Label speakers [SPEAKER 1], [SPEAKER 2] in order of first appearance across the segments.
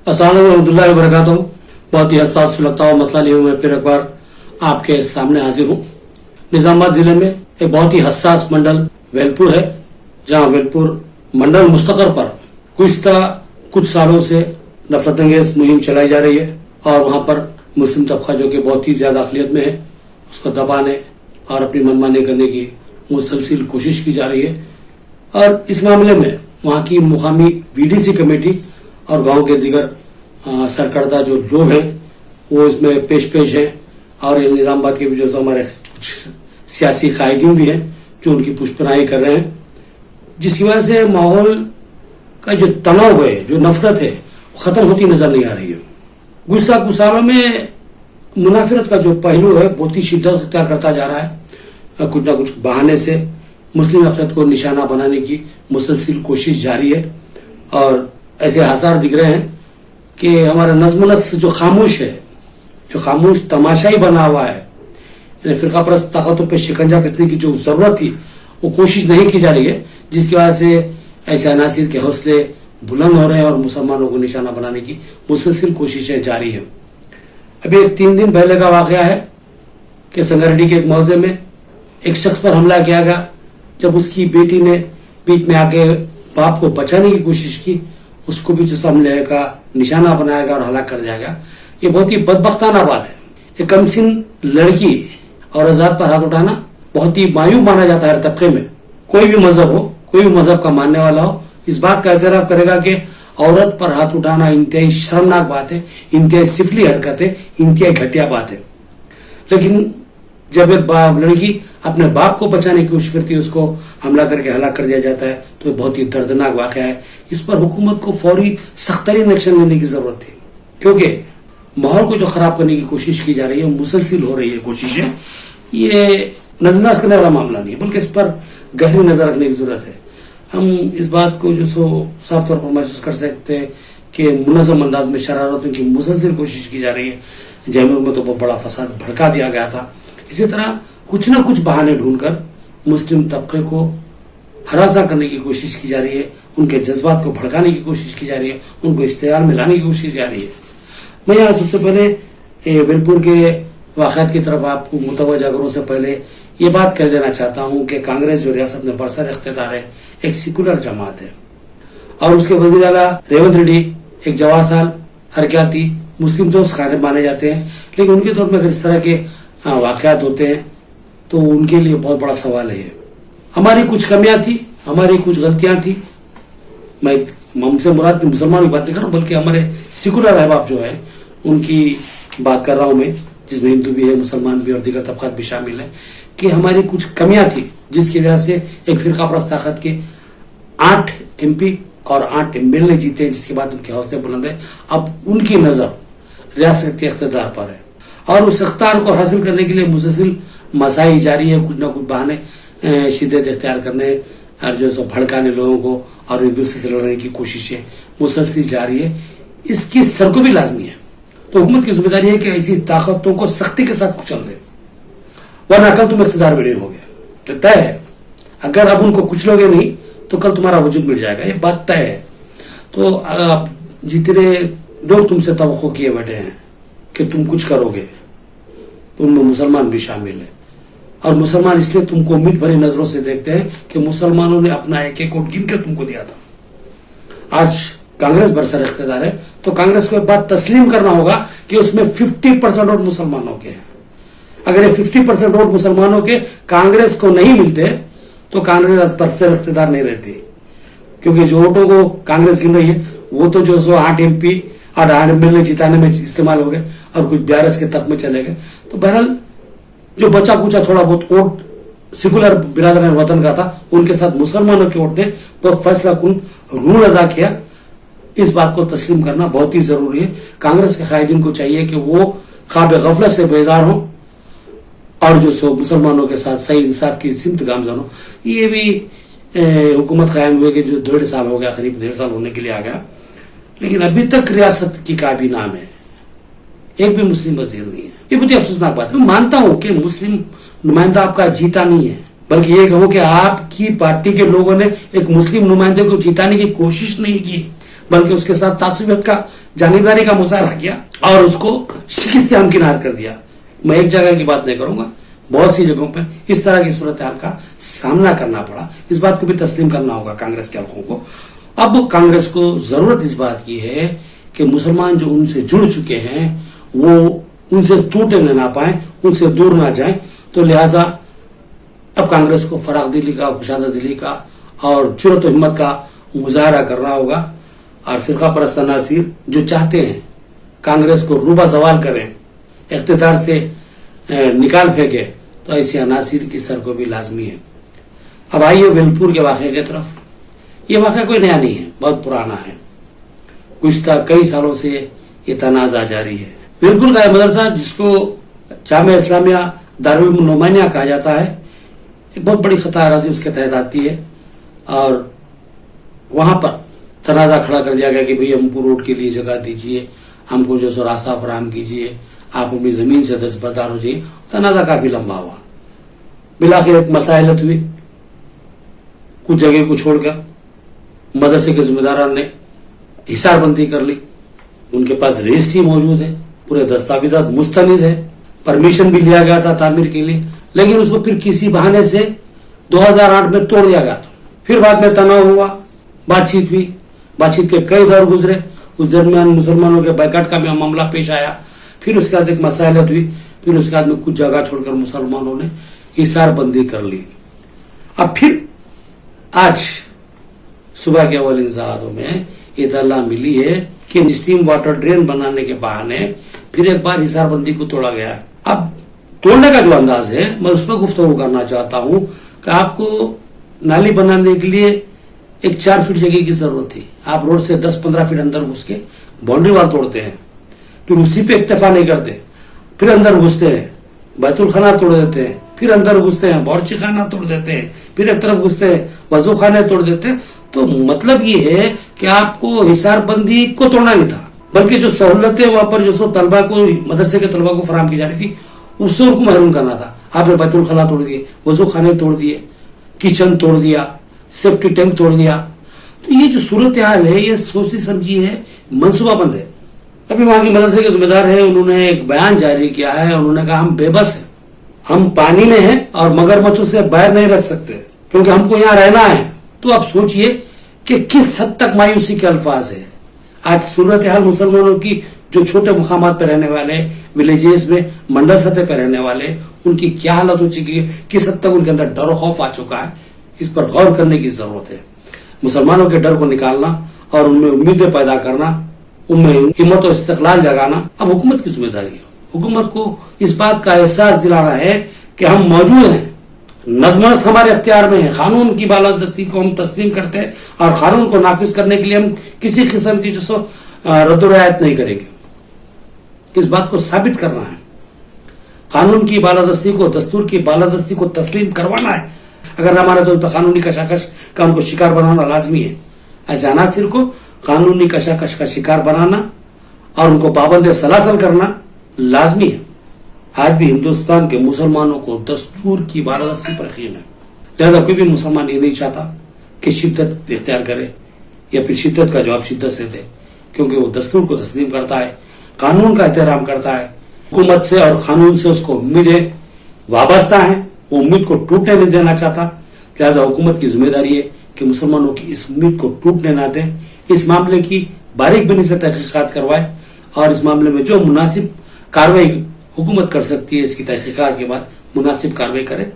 [SPEAKER 1] अस्सलाम वालेकुम रहमतुल्लाहि व बरकातहू। बहुत ही हसास सुलगता हुआ मसला लिए मैं फिर एक बार आपके सामने हाजिर हूँ। निजामाबाद जिले में एक बहुत ही हसास मंडल वेलपुर है, जहाँ वेलपुर मंडल मुस्तकर पर कुछ सालों से नफरत अंगेज मुहिम चलाई जा रही है और वहाँ पर मुस्लिम तबका जो कि बहुत ही ज्यादा अकलियत में है उसको दबाने और अपनी मनमानी करने की मुसलसिल कोशिश की जा रही है। और इस मामले में वहाँ की मुकामी वीडीसी कमेटी और गांव के दीगर सरकर्दा जो लोग हैं वो इसमें पेश हैं और ये निजामाबाद के भी जो हमारे कुछ सियासी कायदीन भी हैं जो उनकी पुष्पनाई कर रहे हैं, जिसकी वजह से माहौल का जो तनाव है, जो नफरत है, वो खत्म होती नजर नहीं आ रही है। गुज़श्ता कुछ सालों में मुनाफिरत का जो पहलू है बहुत ही शिद्दत इख्तियार करता जा रहा है। कुछ ना कुछ बहाने से मुस्लिम अक़लियत को निशाना बनाने की मुसलसिल कोशिश जारी है और ऐसे आसार दिख रहे हैं कि हमारा नज़्म-ओ-नस्र जो खामोश है, जो खामोश तमाशा ही बना हुआ है, फिरका परस्त ताकतों पर शिकंजा कसने की जो जरूरत थी वो कोशिश नहीं की जा रही है, जिसकी वजह से ऐसे अनासिर के हौसले बुलंद हो रहे हैं और मुसलमानों को निशाना बनाने की मुसलसिल कोशिशें जारी है। अभी 3 दिन पहले का वाकया है कि संगारेड्डी के एक मौजे में एक शख्स पर हमला किया गया। जब उसकी बेटी ने बीच में आके बाप को बचाने की कोशिश की, उसको भी जिस हमले का निशाना बनाया गया और हलाक कर दिया गया। ये बहुत ही बदबख्ताना बात है। एक कमसिन लड़की और आजाद पर हाथ उठाना बहुत ही मायूब माना जाता है। तबके में कोई भी मजहब हो, कोई भी मजहब का मानने वाला हो, इस बात का एतराफ करेगा कि औरत पर हाथ उठाना इंतहाई शर्मनाक बात है, इंतहाई सिफली हरकत है, इंतहाई घटिया बात है। लेकिन जब एक लड़की अपने बाप को बचाने की कोशिश करती है, उसको हमला करके हलाक कर दिया जाता है, तो बहुत ही दर्दनाक वाकया है। इस पर हुकूमत को फौरी सख्तरीन एक्शन लेने की जरूरत थी, क्योंकि माहौल को जो खराब करने की कोशिश की जा रही है, मुसलसिल हो रही है कोशिशें, ये नजरअंदाज करने वाला मामला नहीं है, बल्कि इस पर गहरी नजर रखने की जरूरत है। हम इस बात को जो साफ तौर पर महसूस कर सकते हैं कि मुनज़्ज़म अंदाज में शरारतों की मुसलसिल कोशिश की जा रही है। जयनूर में तो बहुत बड़ा फसाद भड़का दिया गया था। इसी तरह कुछ न कुछ बहाने ढूंढकर मुस्लिम तबके को हरासा करने की कोशिश की जा रही है, उनके जज्बात को भड़काने की कोशिश की जा रही है, उनको इश्तिहार में लाने की कोशिश की जा रही है। मैं यहाँ सबसे पहले वेलपुर के वाक़यात की तरफ आपको मुतवज्जा करूँ से पहले ये बात कह देना चाहता हूँ कि कांग्रेस जो रियासत में बरसर इख्तियार है, एक सेकुलर जमात है और उसके वज़ीर आला रेवंत रेड्डी एक जवासाल हरकयाती मुस्लिम दोस्त खाने माने जाते हैं। लेकिन उनके तौर में अगर इस तरह के वाक़यात होते हैं तो उनके लिए बहुत बड़ा सवाल है। हमारी कुछ कमियां थी, हमारी कुछ गलतियां थी। मैं हमसे मुराद मुसलमान की बात नहीं कर रहा हूँ, बल्कि हमारे सेकुलर अहबाब जो है उनकी बात कर रहा हूँ मैं, जिसमें हिंदू भी है, मुसलमान भी और दीगर तबकात भी शामिल है, कि हमारी कुछ कमियां थी जिसकी वजह से एक फिरका परस्त ताकत के 8 MP और 8 MLA जीते, जिसके बाद उनके हौसले बुलंद है। अब उनकी नजर रियासत के इख्तियार पर है और उस इख्तियार को हासिल करने के लिए मुसलसिल मसाई जारी है। कुछ ना कुछ बहाने शिद्दत इख्तियार करने और जो सो भड़काने लोगों को और एक दूसरे से लड़ने की कोशिशें मुसलसिल जारी है। इसकी सरगोशी लाजमी है। तो हुकूमत की जिम्मेदारी है कि ऐसी ताकतों को सख्ती के साथ कुचल दे, वरना कल तुम इख्तियार में नहीं हो गया तो तय है। अगर अब उनको कुचलोगे नहीं तो कल तुम्हारा वजूद मिल जाएगा, ये बात तय है। तो अब जितने लोग तुमसे तवक्को किए बैठे हैं कि तुम कुछ करोगे, तो उनमें मुसलमान भी शामिल है। और मुसलमान इसलिए तुमको उम्मीद भरी नजरों से देखते हैं कि मुसलमानों ने अपना एक एक वोट गिन कर तुमको दिया था। आज कांग्रेस बरसर इख्तियार है तो कांग्रेस को एक बात तस्लीम करना होगा कि उसमें 50% वोट मुसलमानों के हैं। अगर ये 50% वोट मुसलमानों के कांग्रेस को नहीं मिलते तो कांग्रेस बरसर इख्तियार नहीं रहती, क्योंकि जो वोटों को कांग्रेस गिन रही है वो तो जो 8 MP और 8 MLA जिताने में इस्तेमाल हो गए और कुछ BRS के तक में चले गए। तो बहरहाल जो बचा कुचा थोड़ा बहुत वोट सेकुलर बिरादरान वतन का था, उनके साथ मुसलमानों के वोट ने बहुत फैसला कुन रूल अदा किया। इस बात को तस्लीम करना बहुत ही जरूरी है। कांग्रेस के कायदीन को चाहिए कि वो ख्वाब गफलत से बेदार हो और जो सो मुसलमानों के साथ सही इंसाफ की सिमत गामजन हो। ये भी हुकूमत कायम हुए कि जो 1.5 साल हो गया, करीब 1.5 साल होने के लिए आ गया, लेकिन अभी तक रियासत की काबीना में एक भी मुस्लिम वजीर नहीं है। ये बहुत अफसोसनाक बात है। मैं मानता हूं कि मुस्लिम नुमाइंदा आपका जीता नहीं है, बल्कि ये कहूं कि आपकी पार्टी के लोगों ने एक मुस्लिम नुमाइंदे को जिताने की कोशिश नहीं की, बल्कि उसके साथ तासुबियत का जानिबदारी का मुजाहरा किया और उसको शिकस्त हमकिनार कर दिया। मैं एक जगह की बात नहीं करूंगा, बहुत सी जगहों पर इस तरह की सूरत हाल का सामना करना पड़ा। इस बात को भी तस्लीम करना होगा कांग्रेस के हलकों को। अब कांग्रेस को जरूरत इस बात की है कि मुसलमान जो उनसे जुड़ चुके हैं वो उनसे टूटे ना पाए, उनसे दूर ना जाएं। तो लिहाजा अब कांग्रेस को फराग दिली का, कुशादा दिली का और जुर्रत और हिम्मत का मुजाहरा करना होगा। और फिरका परस्त अनासिर जो चाहते हैं कांग्रेस को रूबा सवाल करें, इख्तिदार से निकाल फेंके, तो ऐसे अनासिर की सर को भी लाजमी है। अब आइए वेलपुर के वाक़े की तरफ। ये वाक़ा कोई नया नहीं है, बहुत पुराना है। गुज़िश्ता कई सालों से ये तनाज़ा जारी है। वेलपुर का मदरसा जिसको जामिया इस्लामिया दारुल उलूम नोमानिया कहा जाता है, एक बहुत बड़ी खता अराज़ी उसके तहत आती है और वहां पर तनाज़ा खड़ा कर दिया गया कि भाई हमको रोड के लिए जगह दीजिए, हमको जो सो रास्ता फराहम कीजिए, आप अपनी जमीन से दस्तबरदार हो जाइए। तनाज़ा काफी लंबा हुआ, बिलाखिर एक मसाइलत हुई। कुछ जगह को छोड़कर मदरसे के जिम्मेदारान ने हिसारबंदी कर ली। उनके पास रजिस्ट्री मौजूद है, पूरे दस्तावेजात मुस्तनिद है, परमिशन भी लिया गया था तामीर के लिए, लेकिन उसको फिर किसी बहाने से 2008 में तोड़ दिया गया था। फिर बाद में तनाव हुआ, बातचीत हुई, बातचीत के कई दौर गुजरे। उस दरमियान मुसलमानों के बैकआउट का भी मामला पेश आया। फिर उसके बाद एक मसाइलत हुई। फिर उसके बाद में कुछ जगह छोड़कर मुसलमानों ने हिसारबंदी कर ली। अब फिर आज सुबह के अव्वल इंतजारों में इत्तला मिली है कि स्टीम वाटर ड्रेन बनाने के बहाने फिर एक बार हिसारबंदी को तोड़ा गया। अब तोड़ने का जो अंदाज है, मैं उस पर गुफ्तगू करना चाहता हूं कि आपको नाली बनाने के लिए एक 4 फीट जगह की जरूरत थी। आप रोड से 10-15 फीट अंदर घुस के बाउंड्री वाल तोड़ते हैं, फिर उसी पे इक्तफा नहीं करते, फिर अंदर घुसते हैं, बैतुल खाना तोड़ देते हैं, फिर अंदर घुसते हैं, बावर्ची खाना तोड़ देते हैं, फिर एक तरफ घुसते हैं, वजू खाने तोड़ देते हैं। तो मतलब ये है कि आपको हिसारबंदी को तोड़ना नहीं था, बल्कि जो सहूलतें वहां पर जो सो तलबा को, मदरसे के तलबा को फराहम की जा रही थी, उससे उनको महरूम करना था। आपने बैतुल खाना तोड़ दिए, वजू खाने तोड़ दिए, किचन तोड़ दिया, सेफ्टी टैंक तोड़ दिया। तो ये जो सूरत हाल है ये सोची समझी है, मनसूबाबंद है। अभी वहां के मदरसे के जिम्मेदार है, उन्होंने एक बयान जारी किया है। उन्होंने कहा हम बेबस हैं, हम पानी में हैं और मगरमच्छों से बाहर नहीं रख सकते क्योंकि हमको यहाँ रहना है। तो आप सोचिए कि किस हद तक मायूसी के अल्फाज है। आज सूरत हाल मुसलमानों की जो छोटे मुकामात पर रहने वाले, विलेजेस में मंडल सतह पर रहने वाले, उनकी क्या हालत हो चुकी है, किस हद तक उनके अंदर डर खौफ आ चुका है, इस पर गौर करने की जरूरत है। मुसलमानों के डर को निकालना और उनमें उम्मीदें पैदा करना, उनमें हिम्मत और इस्तिक़लाल जगाना अब हुकूमत की जिम्मेदारी है। हुकूमत को इस बात का एहसास दिलाना है कि हम मौजूद हैं, नज़्म हमारे इख्तियार में है, कानून की बालादस्ती को हम तस्लीम करते हैं और कानून को नाफिज करने के लिए हम किसी किस्म की जो रद्द रियायत नहीं करेंगे। इस बात को साबित करना है, कानून की बालादस्ती को, दस्तूर की बालादस्ती को तस्लीम करवाना है। अगर हमारे तो कानूनी कशाकश का उनको शिकार बनाना लाजमी है। ऐसे अनासिर को कानूनी कशाकश का शिकार बनाना और उनको पाबंद सलासल करना लाजमी है। आज भी हिंदुस्तान के मुसलमानों को दस्तूर की बालादस्ती पर यकीन है। लिहाजा कोई भी मुसलमान ये नहीं चाहता कि शिद्दत इख्तियार करे या फिर शिद्दत का जवाब शिद्दत से दे, क्योंकि वो दस्तूर को तस्लीम करता है, कानून का एहतराम करता है। हुकूमत से और कानून से उसको उम्मीदें वाबस्ता है, वो उम्मीद को टूटने नहीं देना चाहता। लिहाजा हुकूमत की जिम्मेदारी है कि मुसलमानों की इस उम्मीद को टूटने ना दे, इस मामले की बारीक बिनी से तहकीकात करवाए और इस मामले में जो मुनासिब कार्रवाई हुकूमत कर सकती है, इसकी तहकीकात के बाद मुनासिब कार्रवाई करे।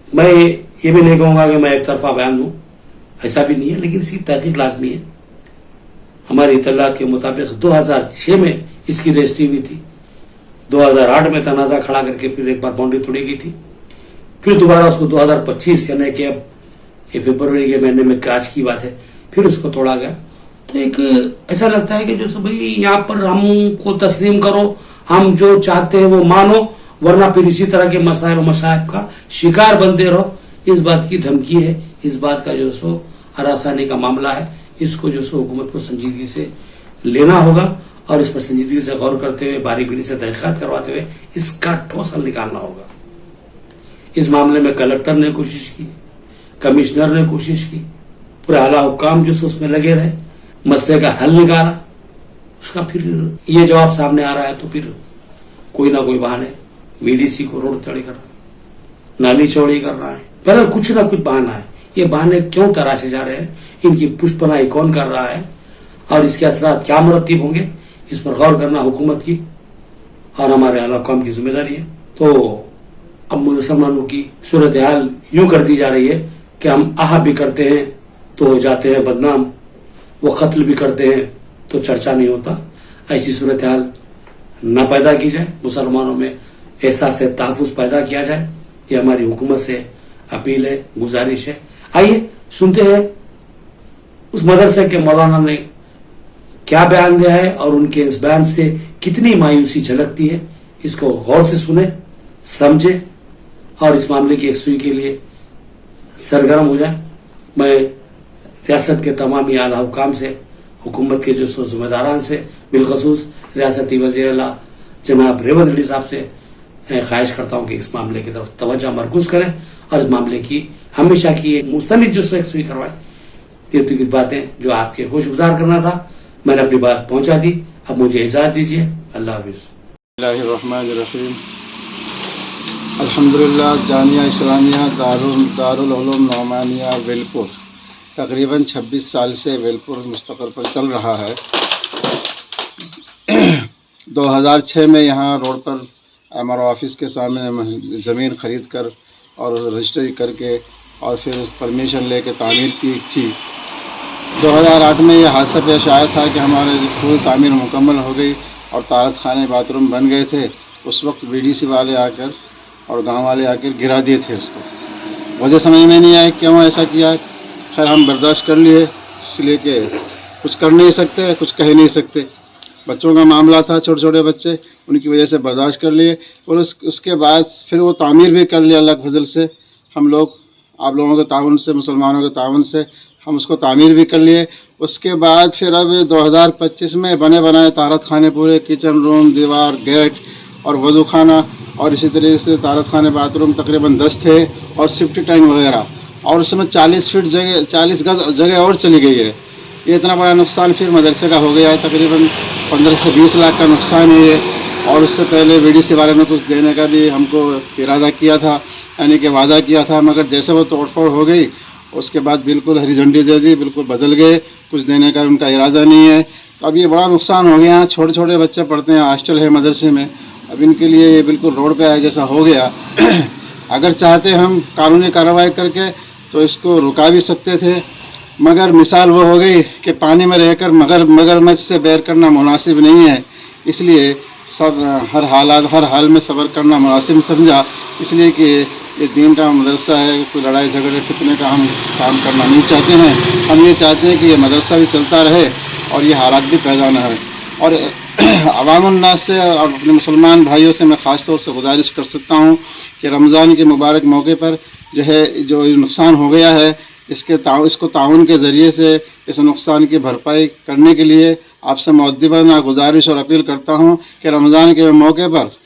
[SPEAKER 1] मैं ये भी नहीं कहूँगा कि मैं एक तरफा बयान दूँ, ऐसा भी नहीं है, लेकिन इसकी तहकीक लाजमी है। हमारी इत्तला के मुताबिक 2006 में इसकी रजिस्ट्री हुई थी, 2008 में तनाज़ा खड़ा करके फिर एक बार बाउंड्री तोड़ी गई थी, फिर दोबारा उसको 2025 यानी कि अब ये फरवरी के महीने में आज की बात है, फिर उसको तोड़ा गया। तो एक ऐसा लगता है कि जो सब भाई यहाँ पर हमको तस्लीम करो, हम जो चाहते हैं वो मानो, वरना फिर इसी तरह के मसाइल मसाइब का शिकार बनते रहो। इस बात की धमकी है, इस बात का जो सो हरासानी का मामला है, इसको जो सो हुकूमत को संजीदगी से लेना होगा और इस पर संजीदगी से गौर करते हुए, बारीकी से तहकीकात करवाते हुए इसका ठोस हल निकालना होगा। इस मामले में कलेक्टर ने कोशिश की, कमिश्नर ने कोशिश की, पूरे आला हुक्काम जो उसमें लगे रहे, मसले का हल निकाला, उसका फिर ये जवाब सामने आ रहा है तो फिर कोई ना कोई बहाने वीडीसी को रोड चौड़ी कर रहा है, नाली चौड़ी कर रहा है, पहले कुछ ना कुछ बहाना है। ये बहाने क्यों तराशे जा रहे हैं, इनकी पुष्पनाई कौन कर रहा है और इसके असरात क्या मुरत्तिब होंगे, इस पर गौर करना हुकूमत की और हमारे आला कौम की जिम्मेदारी है। तो अब मुसलमानों की सूरत हाल यूं कर दी जा रही है कि हम आह भी करते हैं तो हो जाते हैं बदनाम, वो कत्ल भी करते हैं तो चर्चा नहीं होता। ऐसी सूरत हाल न पैदा की जाए, मुसलमानों में एहसास तहफ़्फ़ुज़ पैदा किया जाए, ये हमारी हुकूमत से अपील है, गुजारिश है। आइए सुनते हैं उस मदरसे के मौलाना ने क्या बयान दिया है और उनके इस बयान से कितनी मायूसी झलकती है, इसको गौर से सुने, समझे और इस मामले की एकसुई के लिए सरगर्म हो जाए। मैं रियासत के तमाम आला हुकाम से, हुकूमत के जो जिम्मेदारान से, बिलखसूस रियासती वज़ीर आला जनाब रेवंत रेड्डी साहब से ख्वाहिश करता हूँ कि इस मामले की तरफ तवज्जो मरकूज करें और इस मामले की हमेशा की एक मुस्तनिद जो एकसुई करवाएं। ये तो कुछ बातें जो आपके होश गुजार करना था, मैंने अपनी बात पहुंचा दी। अब मुझे इजाज़त दीजिए, अल्लाह हाफिज़।
[SPEAKER 2] बिस्मिल्लाहिर्रहमानिर्रहीम। अल्हम्दुलिल्लाह जामिया इस्लामिया दारुल उलूम नौमानिया वेलपुर तकरीबन 26 साल से वेलपुर मुस्तक़िल पर चल रहा है। 2006 में यहाँ रोड पर हमारा ऑफिस के सामने ज़मीन ख़रीद कर और रजिस्ट्री करके और फिर उस परमिशन लेके तामीर की थी। 2008 में यह हादसा पेश आया था कि हमारे पूरी तामीर मुकम्मल हो गई और तारत खाने बाथरूम बन गए थे। उस वक्त बीडीसी वाले आकर और गांव वाले आकर गिरा दिए थे उसको। वजह समझ में नहीं आया क्यों ऐसा किया। खैर हम बर्दाश्त कर लिए, इसलिए कि कुछ कर नहीं सकते, कुछ कह नहीं सकते। बच्चों का मामला था, छोटे छोटे बच्चे, उनकी वजह से बर्दाश्त कर लिए। और उसके बाद फिर वो तामीर भी कर लिया अल्लाह के फजल से। हम लोग आप लोगों के ताउन से, मुसलमानों के ताउन से हम उसको तामीर भी कर लिए। उसके बाद फिर अब 2025 में बने बनाए तारत खाने पूरे, किचन रूम, दीवार, गेट और वज़ू खाना और इसी तरीके से तारत खाने बाथरूम तकरीबन 10 थे और सेफ्टी टैंक वगैरह। और उसमें 40 फीट जगह, 40 गज जगह और चली गई है। ये इतना बड़ा नुकसान फिर मदरसे का हो गया है। तकरीबन 15 से 20 लाख का नुकसान है ये। और उससे पहले बीडीसी वाले ने कुछ देने का भी हमको इरादा किया था, यानी कि वादा किया था, मगर जैसे वो तोड़फोड़ हो गई उसके बाद बिल्कुल हरी झंडी दे दी, बिल्कुल बदल गए, कुछ देने का उनका इरादा नहीं है। तो अब ये बड़ा नुकसान हो गया। छोटे छोटे बच्चे पढ़ते हैं, हॉस्टल है मदरसे में, अब इनके लिए ये बिल्कुल रोड पे आए जैसा हो गया। अगर चाहते हम कानूनी कार्रवाई करके तो इसको रुका भी सकते थे, मगर मिसाल वो हो गई कि पानी में रहकर मगरमच्छ से बैर करना मुनासिब नहीं है। इसलिए सब हर हाल में सब्र करना मुनासिब समझा, इसलिए कि ये दीन का मदरसा है, कोई लड़ाई झगड़े फितने का हम काम करना नहीं चाहते हैं। हम ये चाहते हैं कि ये मदरसा भी चलता रहे और ये हालात भी पैदा न हो। और अवामुन्नास से और अपने मुसलमान भाइयों से मैं ख़ास तौर से गुजारिश कर सकता हूँ कि रमज़ान के मुबारक मौके पर जो नुकसान हो गया है, इसको ताउन के ज़रिए से इस नुकसान की भरपाई करने के लिए आपसे मुअद्दिबाना गुजारिश और अपील करता हूँ कि रमज़ान के मौके पर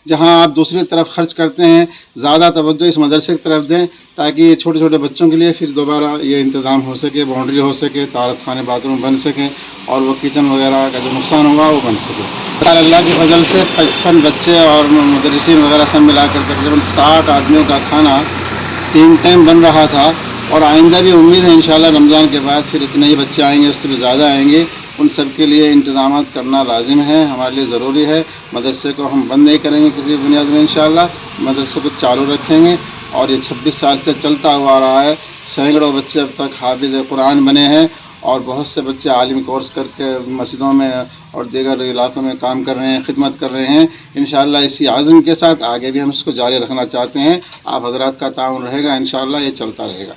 [SPEAKER 2] जहाँ आप दूसरी तरफ खर्च करते हैं, ज़्यादा तवज्जो इस मदरसे की तरफ दें, ताकि ये छोटे छोटे बच्चों के लिए फिर दोबारा ये इंतज़ाम हो सके, बाउंड्री हो सके, तारत खाने बाथरूम बन सकें और वो किचन वगैरह का जो नुकसान होगा वो बन सके। अल्लाह की फजल से 55 बच्चे और मदरसीन वगैरह सब मिलाकर तकरीबन 60 आदमियों का खाना 3 टाइम बन रहा था। और आइंदा भी उम्मीद है इंशाअल्लाह रमज़ान के बाद फिर इतने ही बच्चे आएंगे, उससे भी ज़्यादा आएंगे। उन सब के लिए इंतज़ाम करना लाजिम है, हमारे लिए ज़रूरी है। मदरसे को हम बंद नहीं करेंगे किसी बुनियाद में, इंशाअल्लाह मदरसे को चालू रखेंगे। और ये 26 साल से चलता हुआ रहा है। सैकड़ों बच्चे अब तक हाफिज़ कुरान बने हैं और बहुत से बच्चे आलिम कोर्स करके मस्जिदों में और दीगर इलाक़ों में काम कर रहे हैं, खिदमत कर रहे हैं। इंशाअल्लाह इसी आज़म के साथ आगे भी हम इसको जारी रखना चाहते हैं। आप हज़रात का ताउन रहेगा, इंशाअल्लाह ये चलता रहेगा।